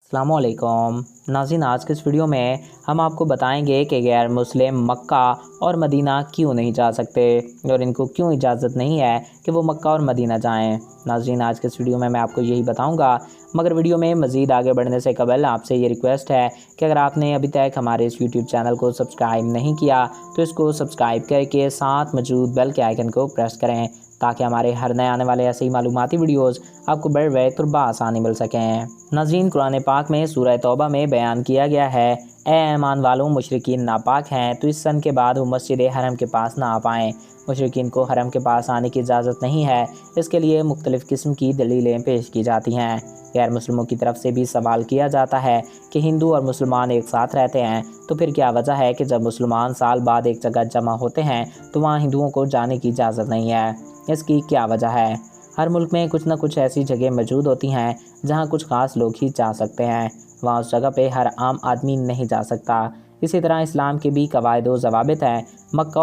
अस्सलाम वालेकुम नाज़रीन, आज के इस वीडियो में हम आपको बताएंगे कि गैर मुस्लिम मक्का और मदीना क्यों नहीं जा सकते और इनको क्यों इजाज़त नहीं है कि वो मक्का और मदीना जाएं। नाज़रीन, आज के इस वीडियो में मैं आपको यही बताऊंगा, मगर वीडियो में मज़ीद आगे बढ़ने से कबल आपसे ये रिक्वेस्ट है कि अगर आपने अभी तक हमारे इस यूट्यूब चैनल को सब्सक्राइब नहीं किया तो इसको सब्सक्राइब करके साथ मौजूद बेल के आइकन को प्रेस करें ताकि हमारे हर नए आने वाले ऐसे ही मालूमाती वीडियोज़ आपको बर वक्त और बआसानी मिल सकें। नाज़रीन, कुरान पाक में सूरह तौबा में बयान किया गया है, ए ईमान वालों, मुशरिकीन नापाक हैं तो इस सन के बाद वो मस्जिद हरम के पास ना आ पाएँ। मुशरिकीन को हरम के पास आने की इजाज़त नहीं है। इसके लिए मुख्तलिफ़ किस्म की दलीलें पेश की जाती हैं। गैर मुस्लिमों की तरफ से भी सवाल किया जाता है कि हिंदू और मुसलमान एक साथ रहते हैं तो फिर क्या वजह है कि जब मुसलमान साल बाद एक जगह जमा होते हैं तो वहाँ हिंदुओं को जाने की इजाज़त नहीं है। इसकी क्या वजह है? हर मुल्क में कुछ न कुछ ऐसी जगह मौजूद होती हैं जहाँ कुछ ख़ास लोग ही जा सकते हैं, वहाँ उस जगह पे हर आम आदमी नहीं जा सकता। इसी तरह इस्लाम के भी कवायद व ज़वाबित हैं। मक्का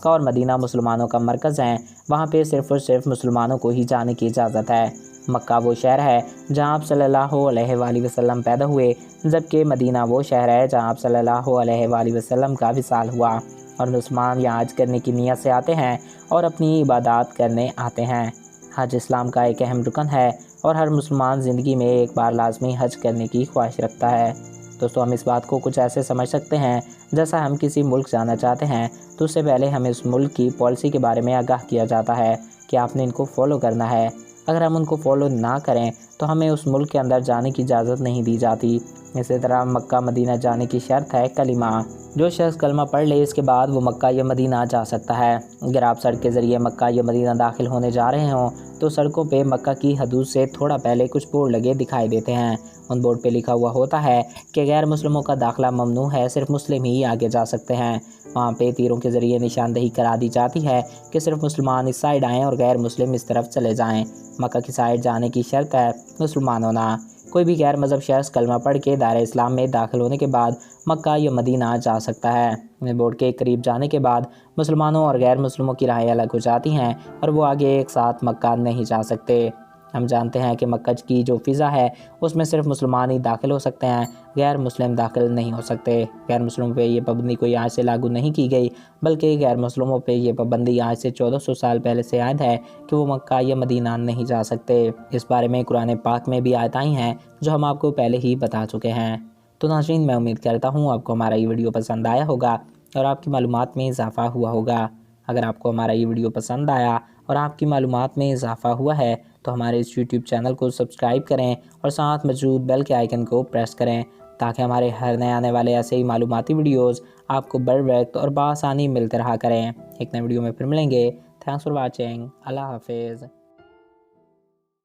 और मदीना मुसलमानों का मरकज़ हैं, वहाँ पे सिर्फ़ और सिर्फ मुसलमानों को ही जाने की इजाज़त है। मक्का वो शहर है जहाँ आप सल्लल्लाहु अलैहि वसल्लम पैदा हुए, जबकि मदीना वो शहर है जहाँ आप सल्लल्लाहु अलैहि वसल्लम का विसाल हुआ। और मुसलमान यहाँ हज करने की नीयत से आते हैं और अपनी इबादत करने आते हैं। हज इस्लाम का एक अहम रुकन है और हर मुसलमान ज़िंदगी में एक बार लाजमी हज करने की ख्वाहिश रखता है। दोस्तों, हम इस बात को कुछ ऐसे समझ सकते हैं, जैसा हम किसी मुल्क जाना चाहते हैं तो उससे पहले हमें उस मुल्क की पॉलिसी के बारे में आगाह किया जाता है कि आपने इनको फॉलो करना है। अगर हम उनको फॉलो ना करें तो हमें उस मुल्क के अंदर जाने की इजाज़त नहीं दी जाती। इसी तरह मक्का मदीना जाने की शर्त है कलिमा। जो शख्स कलमा पढ़ ले इसके बाद वो मक्का या मदीना जा सकता है। अगर आप सड़क के ज़रिए मक्का या मदीना दाखिल होने जा रहे हों तो सड़कों पे मक्का की हदूद से थोड़ा पहले कुछ बोर्ड लगे दिखाई देते हैं। उन बोर्ड पे लिखा हुआ होता है कि गैर मुस्लिमों का दाखिला ममनू है, सिर्फ मुस्लिम ही आगे जा सकते हैं। वहाँ पे तीरों के ज़रिए निशानदही करा दी जाती है कि सिर्फ मुसलमान इस साइड आएँ और गैर मुस्लिम इस तरफ चले जाएँ। मक्का की साइड जाने की शर्त है मुसलमान होना। कोई भी गैर मज़हब शख्स कलमा पढ़ के दायरे इस्लाम में दाखिल होने के बाद मक्का या मदीना जा सकता है। बोर्ड के करीब जाने के बाद मुसलमानों और गैर मुस्लिमों की राहें अलग हो जाती हैं और वो आगे एक साथ मक्का नहीं जा सकते। हम जानते हैं कि मक्का की जो फ़िज़ा है उसमें सिर्फ मुसलमान ही दाखिल हो सकते हैं, गैर मुस्लिम दाखिल नहीं हो सकते। गैर मुस्लिमों पे ये पाबंदी कोई आज से लागू नहीं की गई, बल्कि गैर मुस्लिमों पे ये पाबंदी आज से 1400 साल पहले से आयद है कि वो मक्का या मदीना नहीं जा सकते। इस बारे में कुरान पाक में भी आयत आई हैं जो हम आपको पहले ही बता चुके हैं। तो नाज़रीन, मैं उम्मीद करता हूँ आपको हमारा ये वीडियो पसंद आया होगा और आपकी मालूमात में इजाफ़ा हुआ होगा। अगर आपको हमारा ये वीडियो पसंद आया और आपकी मालूमात में इजाफ़ा हुआ है तो हमारे इस यूट्यूब चैनल को सब्सक्राइब करें और साथ मौजूद बेल के आइकन को प्रेस करें ताकि हमारे हर नए आने वाले ऐसे ही मालूमाती वीडियोज़ आपको बर वक्त और बआसानी मिलते रहा करें। एक नए वीडियो में फिर मिलेंगे। Thanks for watching. अल्लाह हाफिज़।